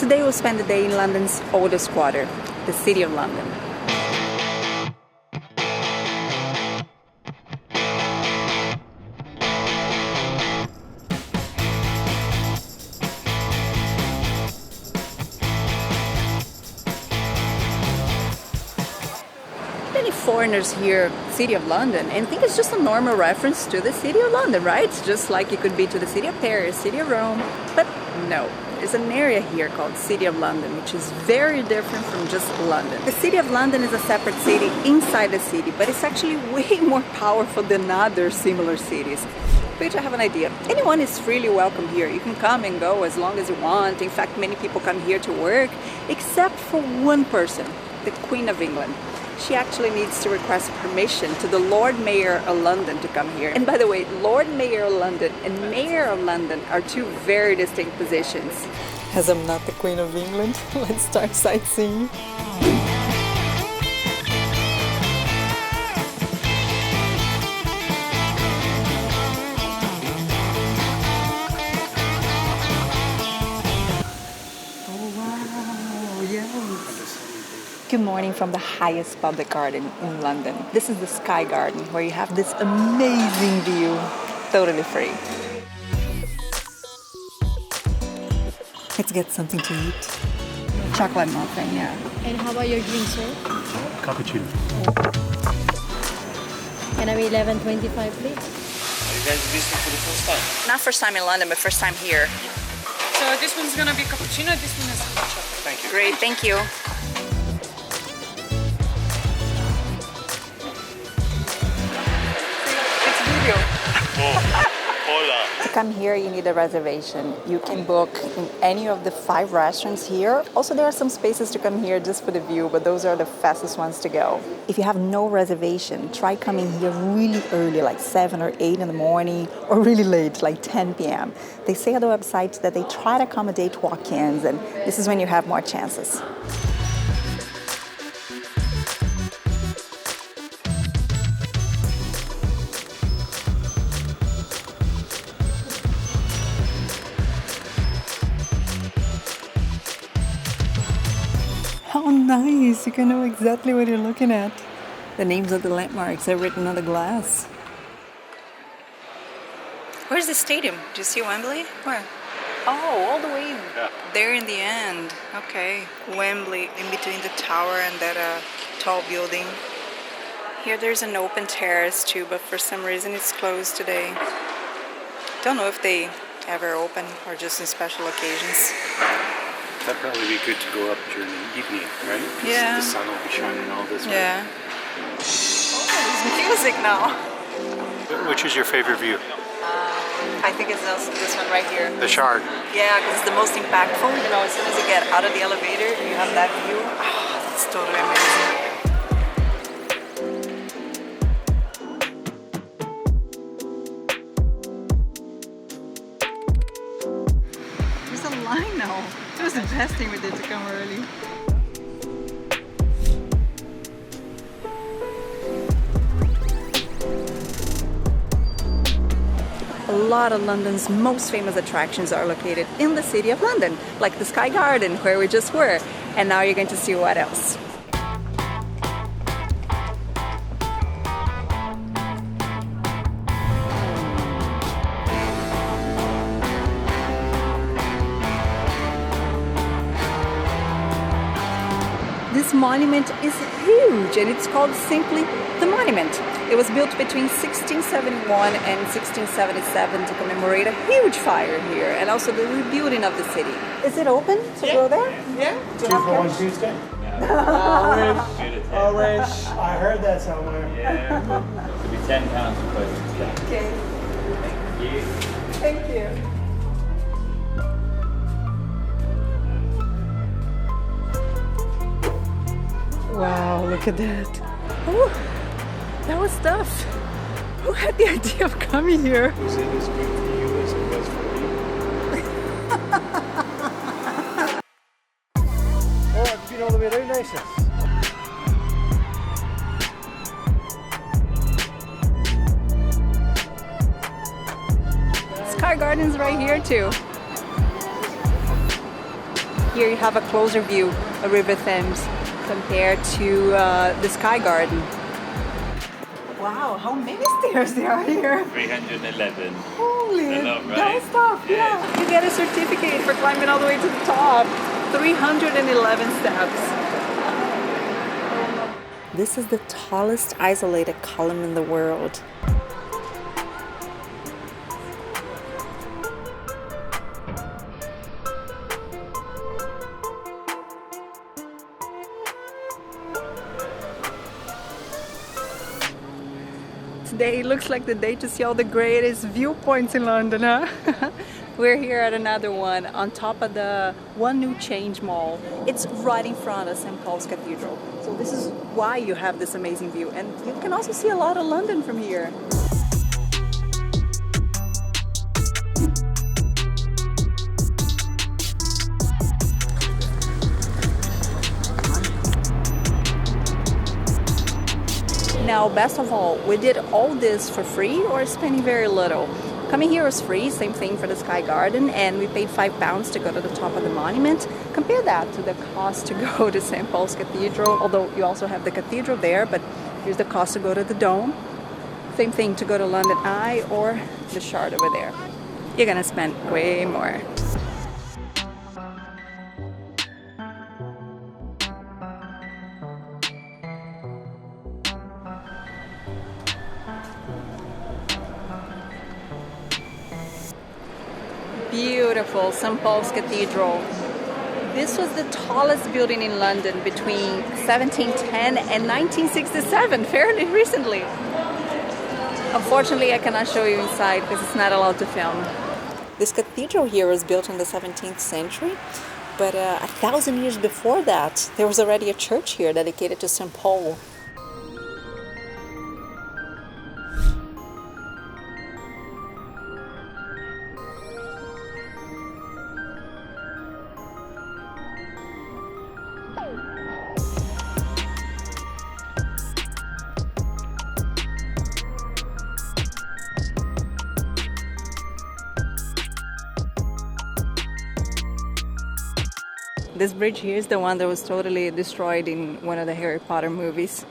Today we'll spend the day in London's oldest quarter, the City of London. Many foreigners hear City of London and think it's just a normal reference to the City of London, right? Just like it could be to the City of Paris, City of Rome. But no, there's an area here called City of London, which is very different from just London. The City of London is a separate city inside the city, but it's actually way more powerful than other similar cities. For you to have an idea, anyone is freely welcome here. You can come and go as long as you want. In fact, many people come here to work, except for one person, the Queen of England. She actually needs to request permission to the Lord Mayor of London to come here. And by the way, Lord Mayor of London and Mayor of London are two very distinct positions. As I'm not the Queen of England, let's start sightseeing. Good morning from the highest public garden in London. This is the Sky Garden, where you have this amazing view, totally free. Let's get something to eat. Chocolate muffin, yeah. And how about your drink, sir? Cappuccino. Can I be 11.25, please? Are you guys visiting for the first time? Not first time in London, but first time here. So this one's gonna be cappuccino, this one is hot chocolate. Thank you. Great, thank you. Hola. To come here, you need a reservation. You can book in any of the 5 restaurants here. Also, there are some spaces to come here just for the view, but those are the fastest ones to go. If you have no reservation, try coming here really early, like 7 or 8 in the morning, or really late, like 10 p.m. They say on the website that they try to accommodate walk-ins, and this is when you have more chances. How nice! You can know exactly what you're looking at. The names of the landmarks are written on the glass. Where's the stadium? Do you see Wembley? Where? Oh, all the way there in the end. Okay. Wembley, in between the tower and that tall building. Here there's an open terrace too, but for some reason it's closed today. Don't know if they ever open or just in special occasions. That'd probably be good to go up during the evening, right? 'Cause Yeah. the sun will be shining all this way. Yeah. Oh, there's music now. Which is your favorite view? I think it's this one right here. The Shard. Yeah, because it's the most impactful. You know, as soon as you get out of the elevator, you have that view. Oh, that's totally amazing. There's a line now. It was the best thing we did to come early. A lot of London's most famous attractions are located in the City of London, like the Sky Garden, where we just were. And now you're going to see what else. This monument is huge, and it's called simply the Monument. It was built between 1671 and 1677 to commemorate a huge fire here, and also the rebuilding of the city. Is it open to go there? Yeah. 2 for 1 Tuesday. I wish. I heard that somewhere. Yeah. It'll be £10 for both. Okay. Thank you. Thank you. Wow, look at that. Ooh, that was tough. Who had the idea of coming here? Was it as good for you as it was for me? Oh, it's been all the way around nicely. Sky Garden's right here too. Here you have a closer view of River Thames compared to the Sky Garden. Wow, how many stairs there are here? 311. Holy, A lot, right? don't stop, yeah. You get a certificate for climbing all the way to the top. 311 steps. This is the tallest isolated column in the world. Today looks like the day to see all the greatest viewpoints in London, huh? We're here at another one on top of the One New Change Mall. It's right in front of St. Paul's Cathedral. So this is why you have this amazing view. And you can also see a lot of London from here. Now, best of all, we did all this for free or spending very little. Coming here was free, same thing for the Sky Garden, and we paid £5 to go to the top of the monument. Compare that to the cost to go to St. Paul's Cathedral, although you also have the cathedral there, but here's the cost to go to the Dome. Same thing to go to London Eye or the Shard over there. You're gonna spend way more. Beautiful St. Paul's Cathedral. This was the tallest building in London between 1710 and 1967, fairly recently. Unfortunately, I cannot show you inside because it's not allowed to film. This cathedral here was built in the 17th century, but 1,000 years before that, there was already a church here dedicated to St. Paul. This bridge here is the one that was totally destroyed in one of the Harry Potter movies.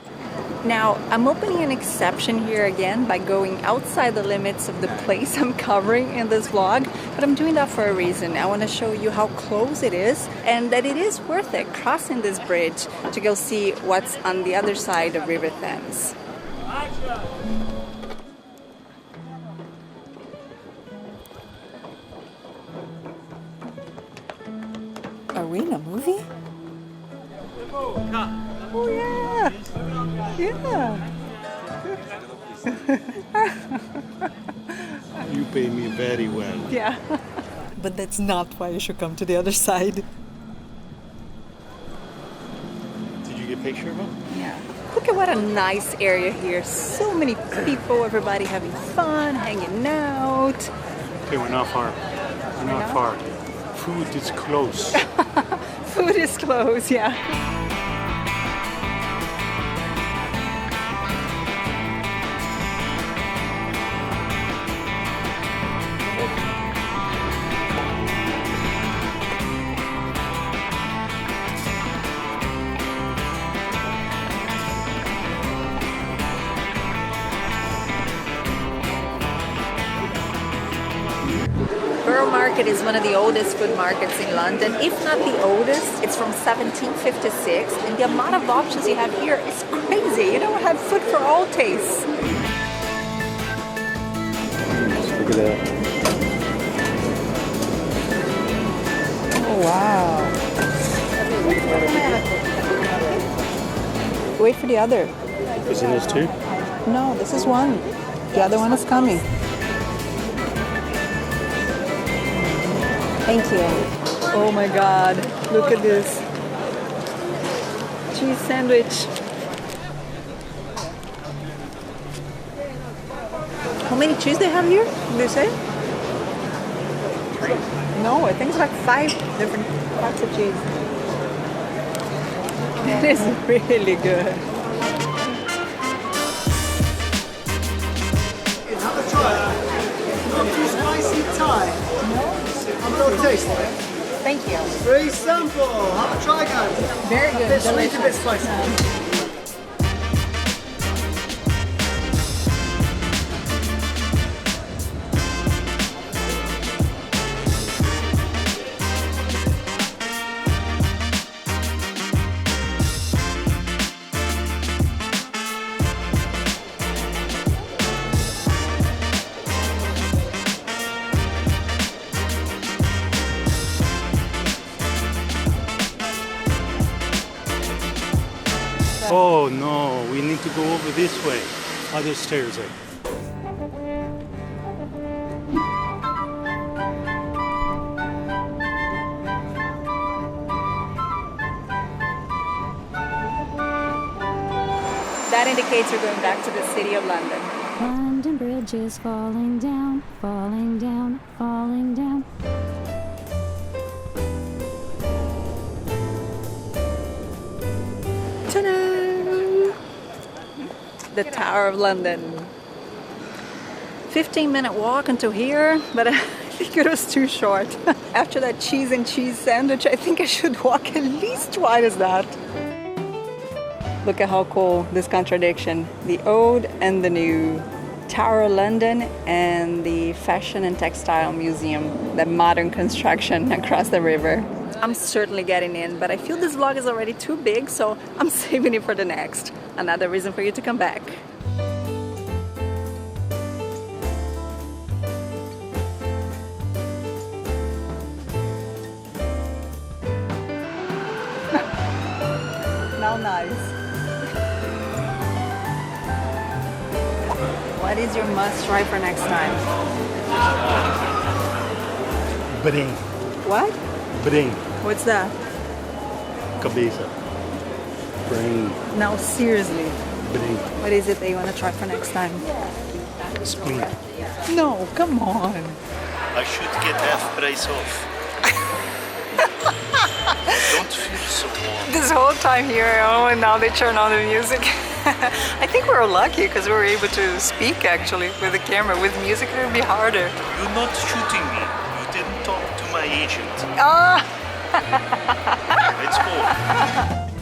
Now, I'm opening an exception here again by going outside the limits of the place I'm covering in this vlog, but I'm doing that for a reason. I want to show you how close it is and that it is worth it crossing this bridge to go see what's on the other side of River Thames. Are we in a movie? Oh yeah! Yeah! You pay me very well. Yeah. But that's not why you should come to the other side. Did you get a picture of him? Yeah. Look at what a nice area here. So many people, everybody having fun, hanging out. Okay, we're not far. We're not far. Food is close. Food is closed, yeah. Borough Market is one of the oldest food markets in London, if not the oldest. It's from 1756, and the amount of options you have here is crazy. You don't have food for all tastes. Look at that. Oh, wow. Wait for the other. Isn't this two? No, this is one. The other one is coming. Thank you. Oh my God, look at this. Cheese sandwich. How many cheese they have here? Did they say? No, I think it's like 5 different types of cheese. It is really good. Have a try. Not too spicy Thai. No? I'm not tasting it. Thank you. Very simple. Have a try, guys. Very good. Bit sweet, a bit Delicious. spicy. Oh no, we need to go over this way. Other stairs. That indicates you're going back to the City of London. London Bridge is falling down, falling down, falling down. Ta-da! The Tower of London. 15-minute walk until here, but I think it was too short. After that cheese and cheese sandwich, I think I should walk at least twice as that. Look at how cool this contradiction. The old and the new. Tower of London and the Fashion and Textile Museum, the modern construction across the river. I'm certainly getting in, but I feel this vlog is already too big, so I'm saving it for the next. Another reason for you to come back. Now nice. What is your must try for next time? Bring. What? Bring. What's that? Cabeça. Bring. No, seriously. Bring. What is it that you want to try for next time? Spleen. No, come on. I should get half price off. Don't feel so warm. This whole time here, oh, and now they turn on the music. I think we were lucky because we were able to speak actually with the camera. With music, it would be harder. You're not shooting me. You didn't talk to my agent. Ah! Let's go.